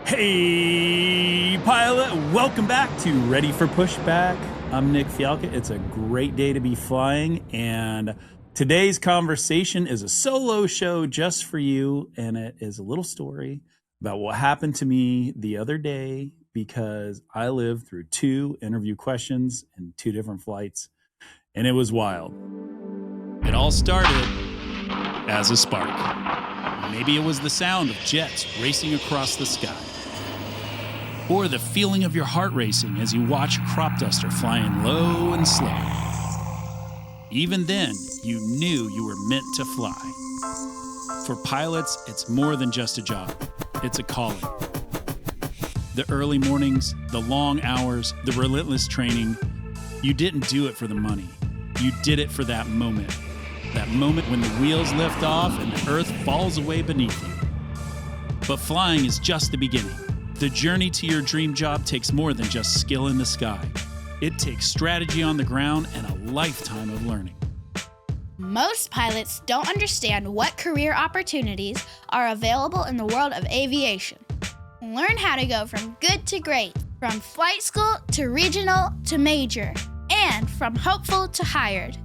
Hey, pilot, welcome back to Ready for Pushback. I'm Nick Fialka. It's a great day to be flying, and today's conversation is a solo show just for you, and it is a little story about what happened to me the other day because I lived through 2 interview questions and 2 different flights, and it was wild. It all started as a spark. Maybe it was the sound of jets racing across the sky. Or the feeling of your heart racing as you watch a crop duster flying low and slow. Even then, you knew you were meant to fly. For pilots, it's more than just a job. It's a calling. The early mornings, the long hours, the relentless training, you didn't do it for the money. You did it for that moment. That moment when the wheels lift off and the earth falls away beneath you. But flying is just the beginning. The journey to your dream job takes more than just skill in the sky. It takes strategy on the ground and a lifetime of learning. Most pilots don't understand what career opportunities are available in the world of aviation. Learn how to go from good to great, from flight school to regional to major, and from hopeful to hired.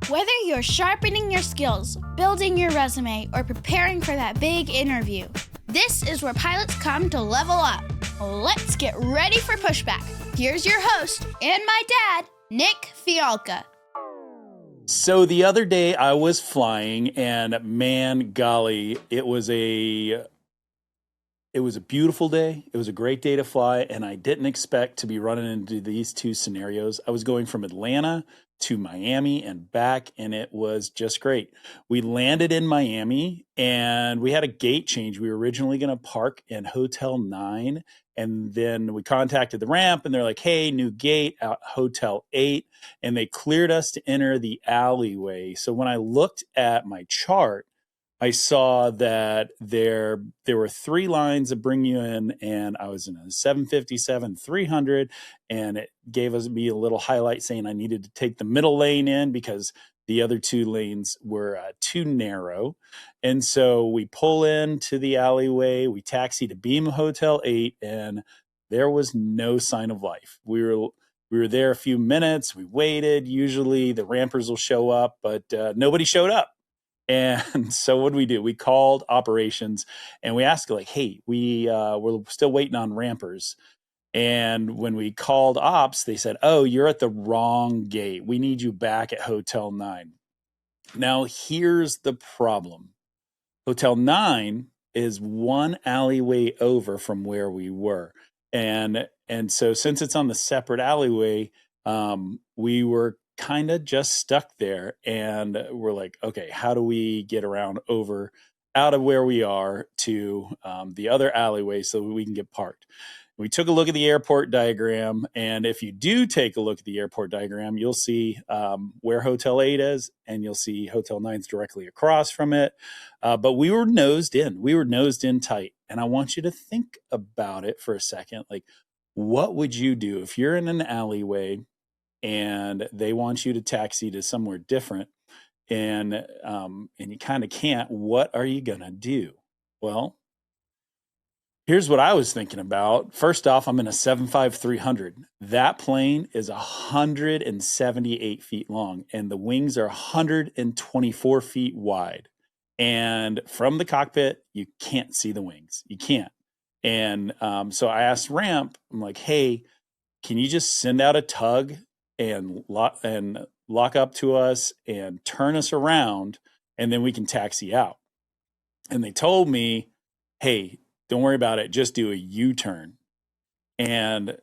Whether you're sharpening your skills, building your resume, or preparing for that big interview, this is where pilots come to level up. Let's get ready for Pushback. Here's your host and my dad, Nick Fialka. So the other day I was flying, and man, golly, it was a beautiful day. It was a great day to fly, and I didn't expect to be running into these 2 scenarios. I was going from Atlanta to Miami and back, and it was just great. We landed in Miami, and we had a gate change. We were originally going to park in Hotel 9, and then we contacted the ramp, and they're like, hey, new gate at Hotel 8, and they cleared us to enter the alleyway. So when I looked at my chart, I saw that there were 3 lines that bring you in, and I was in a 757-300, and it gave me a little highlight saying I needed to take the middle lane in because the other 2 lanes were too narrow. And so we pull into the alleyway, we taxi to Beam Hotel 8, and there was no sign of life. We were there a few minutes, we waited. Usually the rampers will show up, but nobody showed up. And so what did we do? We called operations and we asked like, hey, we're still waiting on rampers. And when we called ops, they said, oh, you're at the wrong gate. We need you back at Hotel 9. Now, here's the problem. Hotel 9 is 1 alleyway over from where we were. And so since it's on the separate alleyway, we were kind of just stuck there, and we're like, okay, how do we get around over out of where we are to the other alleyway so we can get parked? We took a look at the airport diagram, and if you do take a look at the airport diagram, you'll see where Hotel 8 is, and you'll see Hotel 9's directly across from it. But we were nosed in. We were nosed in tight, and I want you to think about it for a second. Like, what would you do if you're in an alleyway and they want you to taxi to somewhere different, and you kind of can't? What are you gonna do? Well, here's what I was thinking about. First off, I'm in a 757-300. That plane is 178 feet long, and the wings are 124 feet wide. And from the cockpit, you can't see the wings. You can't. And so I asked ramp, I'm like, hey, can you just send out a tug and lock up to us and turn us around, and then we can taxi out? And they told me, hey, don't worry about it. Just do a U-turn. And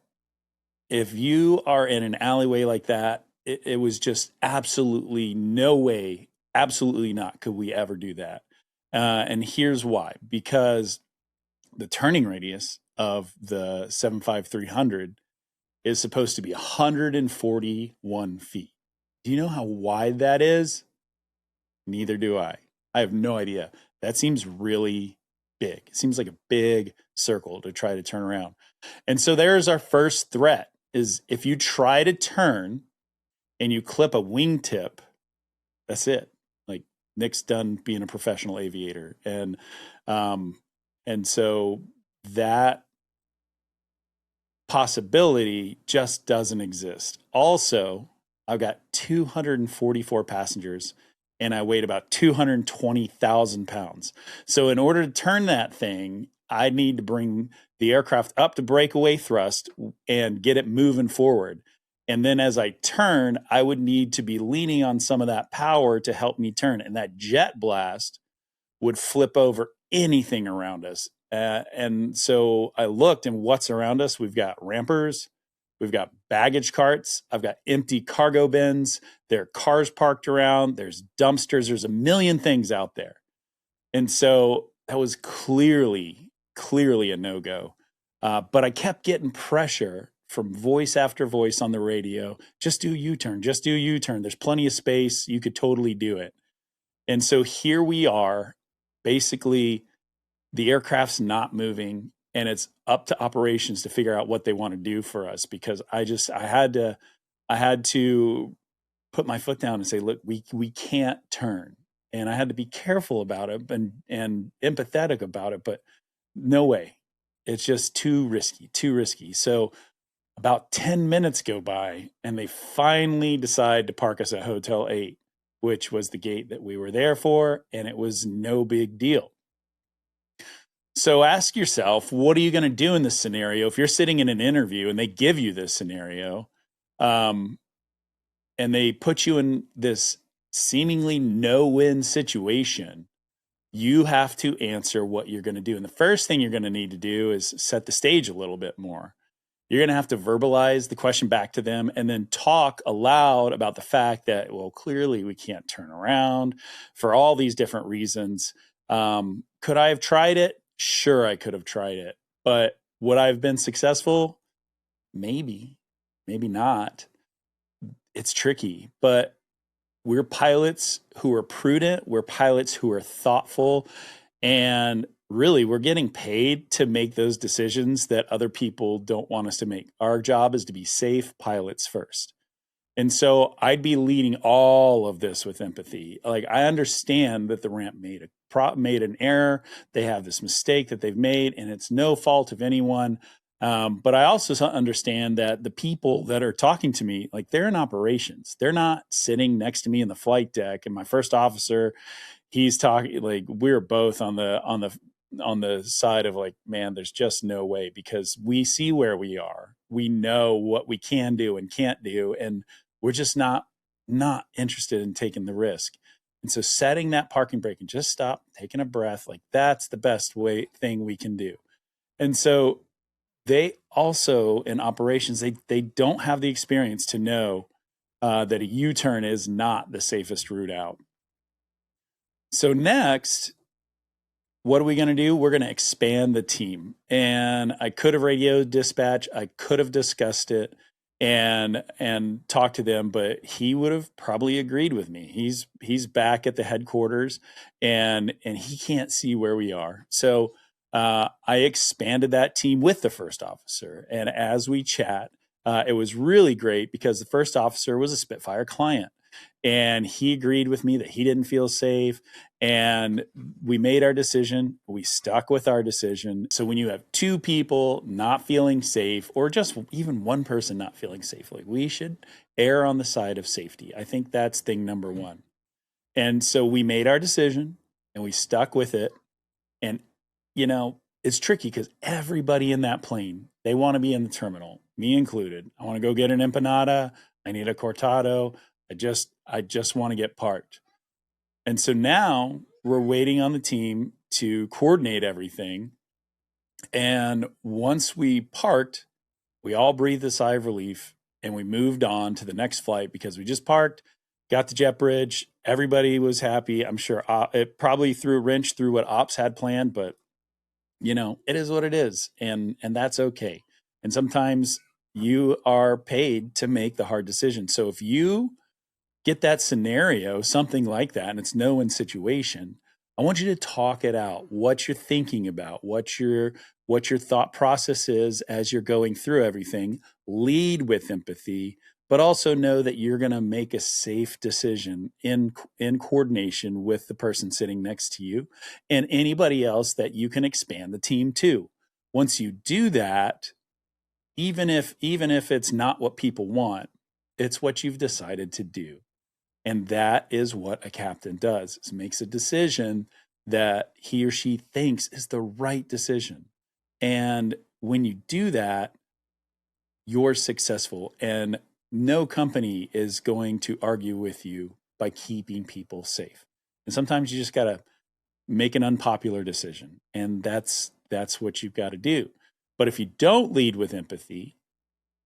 if you are in an alleyway like that, it was just absolutely no way, absolutely not could we ever do that. And here's why. Because the turning radius of the 757-300 is supposed to be 141 feet. Do you know how wide that is? Neither do I. I have no idea. That seems really big. It seems like a big circle to try to turn around. And so there's our first threat, is if you try to turn and you clip a wingtip, that's it. Like, Nick's done being a professional aviator. And so that possibility just doesn't exist. Also, I've got 244 passengers and I weighed about 220,000 pounds. So, in order to turn that thing, I need to bring the aircraft up to breakaway thrust and get it moving forward. And then as I turn, I would need to be leaning on some of that power to help me turn. And that jet blast would flip over anything around us. And so I looked, and what's around us? We've got rampers, we've got baggage carts, I've got empty cargo bins, there are cars parked around, there's dumpsters, there's a million things out there. And so that was clearly a no-go. But I kept getting pressure from voice after voice on the radio. Just do U-turn, just do U-turn. There's plenty of space. You could totally do it. And so here we are, basically the aircraft's not moving and it's up to operations to figure out what they want to do for us, because I had to put my foot down and say, look, we can't turn. And I had to be careful about it and empathetic about it, but no way. It's just too risky. So about 10 minutes go by and they finally decide to park us at Hotel 8, which was the gate that we were there for, and it was no big deal. So ask yourself, what are you going to do in this scenario? If you're sitting in an interview and they give you this scenario, and they put you in this seemingly no-win situation, you have to answer what you're going to do. And the first thing you're going to need to do is set the stage a little bit more. You're going to have to verbalize the question back to them and then talk aloud about the fact that, well, clearly we can't turn around for all these different reasons. Could I have tried it? Sure, I could have tried it. But would I have been successful? Maybe not. It's tricky, but we're pilots who are prudent. We're pilots who are thoughtful. And really, we're getting paid to make those decisions that other people don't want us to make. Our job is to be safe pilots first. And so I'd be leading all of this with empathy. Like, I understand that the ramp made an error. They have this mistake that they've made, and it's no fault of anyone. But I also understand that the people that are talking to me, like, they're in operations. They're not sitting next to me in the flight deck. And my first officer, he's talking, like, we're both on the side of, like, man, there's just no way, because we see where we are. We know what we can do and can't do, and we're just not interested in taking the risk. And so setting that parking brake and just stop, taking a breath, like, that's the best thing we can do. And so they also, in operations, they don't have the experience to know that a U-turn is not the safest route out. So next, what are we going to do? We're going to expand the team. And I could have radioed dispatch. I could have discussed it and talked to them, but he would have probably agreed with me. He's back at the headquarters and he can't see where we are. So I expanded that team with the first officer. And as we chat, it was really great because the first officer was a Spitfire client. And he agreed with me that he didn't feel safe. And we made our decision. We stuck with our decision. So when you have two people not feeling safe, or just even one person not feeling safe, like, we should err on the side of safety. I think that's thing number one. And so we made our decision and we stuck with it. And, it's tricky because everybody in that plane, they want to be in the terminal, me included. I want to go get an empanada. I need a cortado. I just want to get parked. And so now we're waiting on the team to coordinate everything. And once we parked, we all breathed a sigh of relief and we moved on to the next flight because we just parked, got to jet bridge. Everybody was happy. I'm sure it probably threw a wrench through what ops had planned, but it is what it is. And that's okay. And sometimes you are paid to make the hard decision. So if you get that scenario, something like that, and it's no win situation, I want you to talk it out. What you're thinking about, what your thought process is as you're going through everything. Lead with empathy, but also know that you're going to make a safe decision in coordination with the person sitting next to you and anybody else that you can expand the team to. Once you do that, even if it's not what people want, it's what you've decided to do. And that is what a captain does, is makes a decision that he or she thinks is the right decision. And when you do that, you're successful. And no company is going to argue with you by keeping people safe. And sometimes you just got to make an unpopular decision. And that's what you've got to do. But if you don't lead with empathy,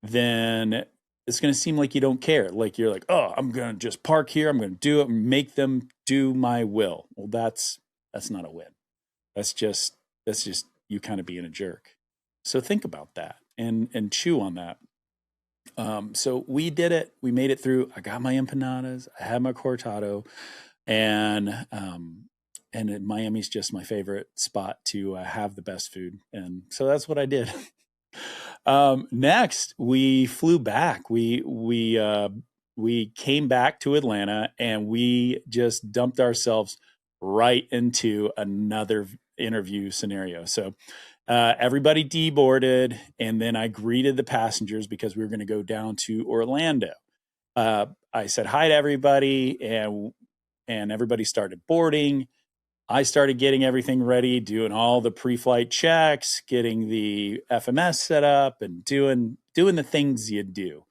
then it's going to seem like you don't care. Like you're like, oh, I'm going to just park here. I'm going to do it and make them do my will. Well, that's not a win. That's just you kind of being a jerk. So think about that and chew on that. So we did it. We made it through. I got my empanadas. I had my cortado, and Miami's just my favorite spot to have the best food. And so that's what I did. Next, we flew back. We came back to Atlanta, and we just dumped ourselves right into another interview scenario. So everybody deboarded, and then I greeted the passengers because we were going to go down to Orlando. I said hi to everybody, and everybody started boarding. I started getting everything ready, doing all the pre-flight checks, getting the FMS set up, and doing the things you do.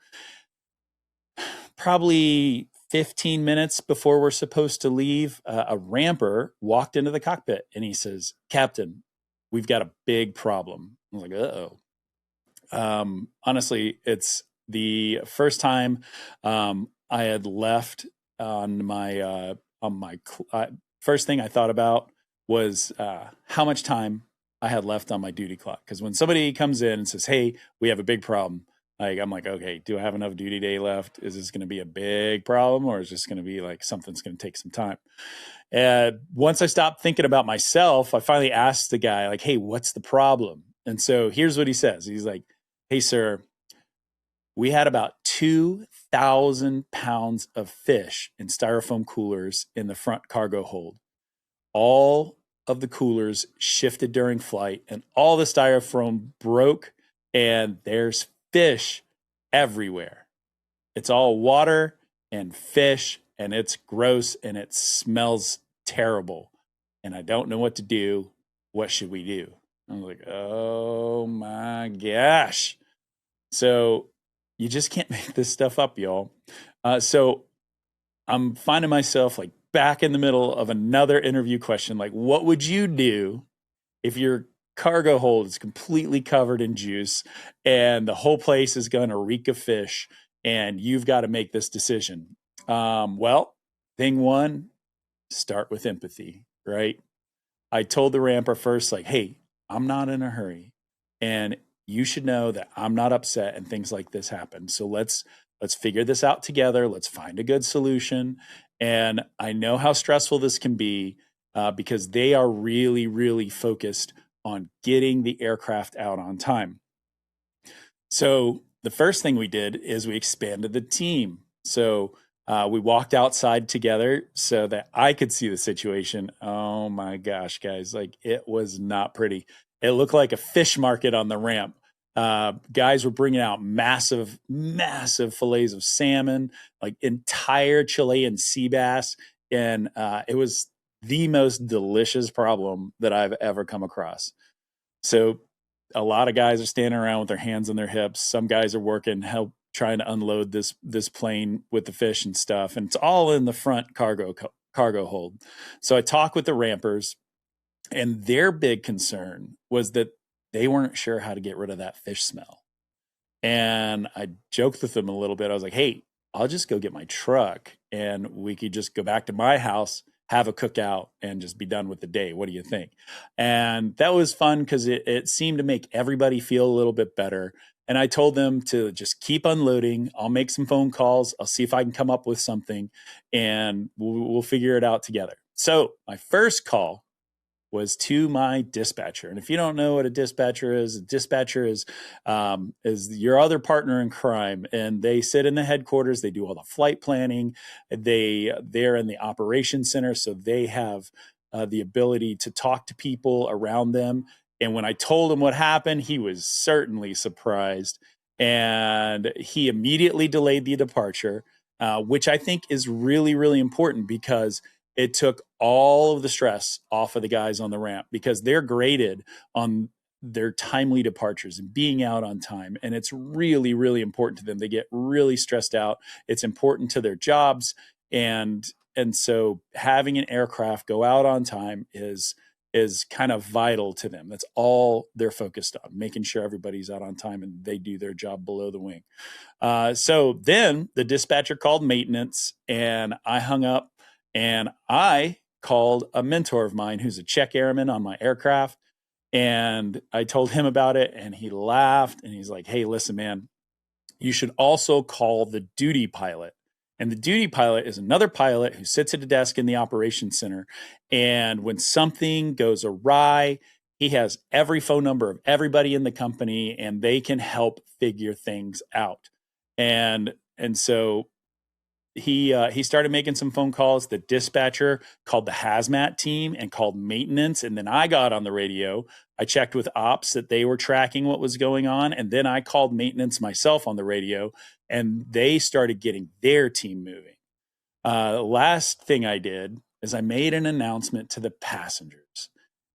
Probably 15 minutes before we're supposed to leave, a ramper walked into the cockpit and he says, "Captain, we've got a big problem." I was like, "Uh-oh." Honestly, it's the first time I had left on my first thing I thought about was how much time I had left on my duty clock. Because when somebody comes in and says, "Hey, we have a big problem," I'm like, okay, do I have enough duty day left? Is this going to be a big problem, or is this going to be like something's going to take some time? And once I stopped thinking about myself, I finally asked the guy, like, "Hey, what's the problem?" And so here's what he says. He's like, "Hey, sir, we had about 2,000 pounds of fish in styrofoam coolers in the front cargo hold. All of the coolers shifted during flight, and all the styrofoam broke, and there's fish everywhere. It's all water and fish, and it's gross, and it smells terrible. And I don't know what to do. What should we do?" I was like, oh my gosh. So you just can't make this stuff up, y'all. So I'm finding myself like back in the middle of another interview question. Like, what would you do if your cargo hold is completely covered in juice and the whole place is going to reek of fish and you've got to make this decision? Well, thing one, start with empathy, right? I told the ramper first, like, "Hey, I'm not in a hurry, and you should know that I'm not upset and things like this happen. So let's figure this out together. Let's find a good solution." And I know how stressful this can be because they are really, really focused on getting the aircraft out on time. So the first thing we did is we expanded the team. So we walked outside together so that I could see the situation. Oh my gosh, guys, like it was not pretty. It looked like a fish market on the ramp. Guys were bringing out massive, massive fillets of salmon, like entire Chilean sea bass. And it was the most delicious problem that I've ever come across. So a lot of guys are standing around with their hands on their hips. Some guys are working, trying to unload this plane with the fish and stuff, and it's all in the front cargo hold. So I talked with the rampers, and their big concern was that they weren't sure how to get rid of that fish smell. And I joked with them a little bit. I was like, "Hey, I'll just go get my truck and we could just go back to my house, have a cookout, and just be done with the day. What do you think?" And that was fun because it seemed to make everybody feel a little bit better. And I told them to just keep unloading. I'll make some phone calls. I'll see if I can come up with something, and we'll figure it out together. So my first call was to my dispatcher. And if you don't know what a dispatcher is your other partner in crime, and they sit in the headquarters. They do all the flight planning. They're in the operations center, so they have the ability to talk to people around them And when I told him what happened, he was certainly surprised. And he immediately delayed the departure, which I think is really, really important because it took all of the stress off of the guys on the ramp because they're graded on their timely departures and being out on time. And it's really, really important to them. They get really stressed out. It's important to their jobs. And so having an aircraft go out on time is kind of vital to them. That's all they're focused on, making sure everybody's out on time and they do their job below the wing. So then the dispatcher called maintenance and I hung up and I called a mentor of mine who's a check airman on my aircraft. And I told him about it and he laughed and he's like, hey, listen, man, you should also call the duty pilot. And the duty pilot is another pilot who sits at a desk in the operations center. And when something goes awry, he has every phone number of everybody in the company and they can help figure things out. And so he started making some phone calls. The dispatcher called the hazmat team and called maintenance. And then I got on the radio. I checked with ops that they were tracking what was going on. And then I called maintenance myself on the radio and they started getting their team moving. Last thing I did is I made an announcement to the passengers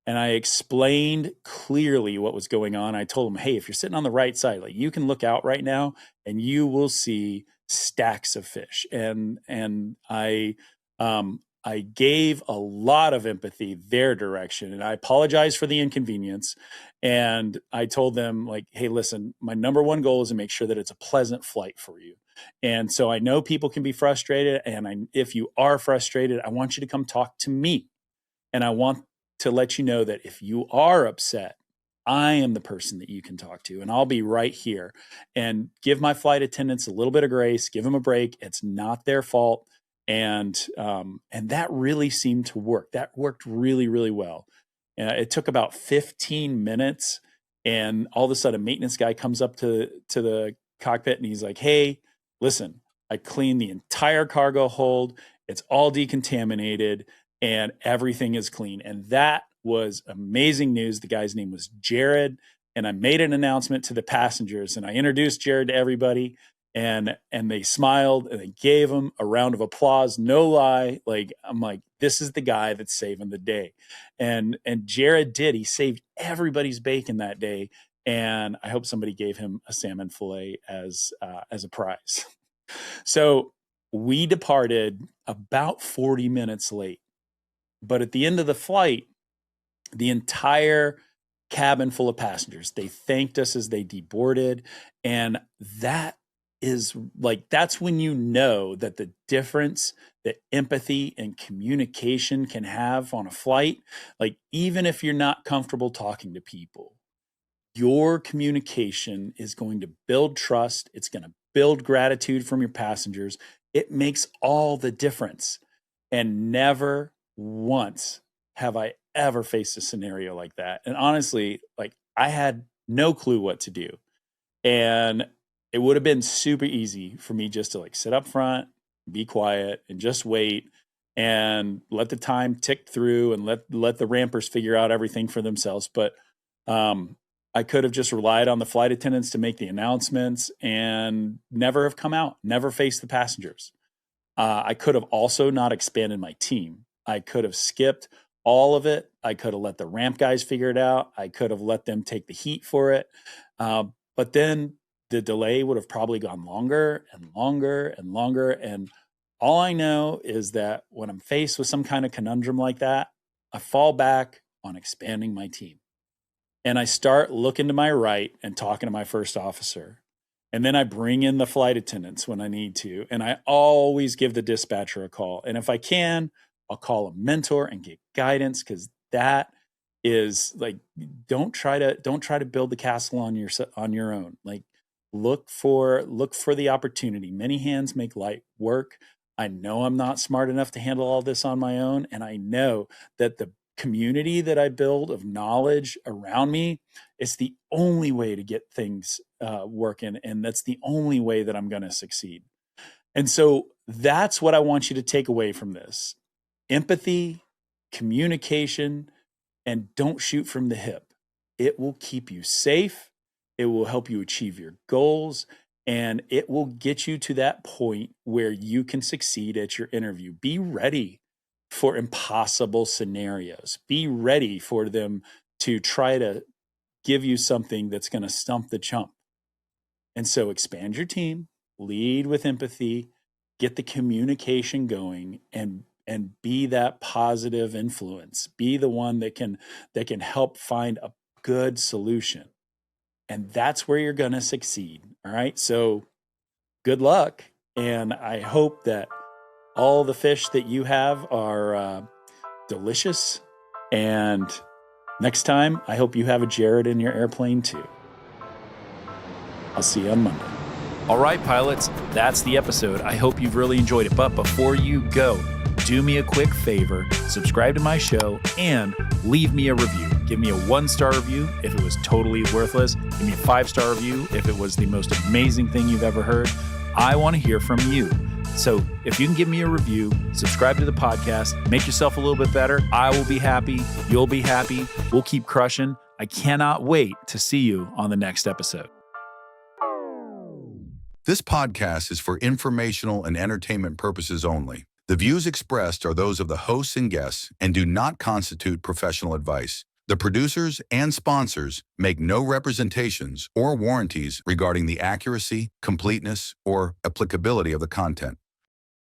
and I explained clearly what was going on. I told them, hey, if you're sitting on the right side, like you can look out right now and you will see stacks of fish. And I gave a lot of empathy their direction and I apologized for the inconvenience. And I told them like, hey, listen, my number one goal is to make sure that it's a pleasant flight for you. And so I know people can be frustrated. And if you are frustrated, I want you to come talk to me. And I want to let you know that if you are upset, I am the person that you can talk to, and I'll be right here. And give my flight attendants a little bit of grace, give them a break. It's not their fault, and that really seemed to work. That worked really, really well. It took about 15 minutes, and all of a sudden, a maintenance guy comes up to the cockpit, and he's like, "Hey, listen, I cleaned the entire cargo hold. It's all decontaminated, and everything is clean." And that was amazing news. The guy's name was Jared, and I made an announcement to the passengers and I introduced Jared to everybody and they smiled and they gave him a round of applause. No lie. Like, I'm like, this is the guy that's saving the day. And Jared did. He saved everybody's bacon that day. And I hope somebody gave him a salmon fillet as a prize. So we departed about 40 minutes late. But at the end of the flight, the entire cabin full of passengers, they thanked us as they deboarded. And that is like, that's when you know that the difference that empathy and communication can have on a flight, like even if you're not comfortable talking to people, your communication is going to build trust. It's going to build gratitude from your passengers. It makes all the difference. And never once have I ever faced a scenario like that. And honestly, like I had no clue what to do. And it would have been super easy for me just to like sit up front, be quiet and just wait and let the time tick through and let the rampers figure out everything for themselves. But I could have just relied on the flight attendants to make the announcements and never have come out, never faced the passengers. I could have also not expanded my team. I could have skipped all of it. I could have let the ramp guys figure it out. I could have let them take the heat for it. But then the delay would have probably gone longer and longer and longer. And all I know is that when I'm faced with some kind of conundrum like that, I fall back on expanding my team. And I start looking to my right and talking to my first officer. And then I bring in the flight attendants when I need to. And I always give the dispatcher a call. And if I can, I'll call a mentor and get guidance, because that is like, don't try to build the castle on your own. Like look for the opportunity. Many hands make light work. I know I'm not smart enough to handle all this on my own. And I know that the community that I build of knowledge around me, it's the only way to get things working. And that's the only way that I'm going to succeed. And so that's what I want you to take away from this: empathy, communication, and don't shoot from the hip. it will keep you safe. It will help you achieve your goals, and it will get you to that point where you can succeed at your interview. Be ready for impossible scenarios. Be ready for them to try to give you something that's going to stump the chump. And so expand your team, lead with empathy, get the communication going, and be that positive influence. Be the one that can help find a good solution. And that's where you're going to succeed. All right? So good luck, and I hope that all the fish that you have are delicious. And next time, I hope you have a Jared in your airplane too. I'll see you on Monday. All right, pilots, that's the episode. I hope you've really enjoyed it. But before you go, do me a quick favor, subscribe to my show, and leave me a review. Give me a 1-star review if it was totally worthless. Give me a 5-star review if it was the most amazing thing you've ever heard. I want to hear from you. So if you can give me a review, subscribe to the podcast, make yourself a little bit better, I will be happy. You'll be happy. We'll keep crushing. I cannot wait to see you on the next episode. This podcast is for informational and entertainment purposes only. The views expressed are those of the hosts and guests and do not constitute professional advice. The producers and sponsors make no representations or warranties regarding the accuracy, completeness, or applicability of the content.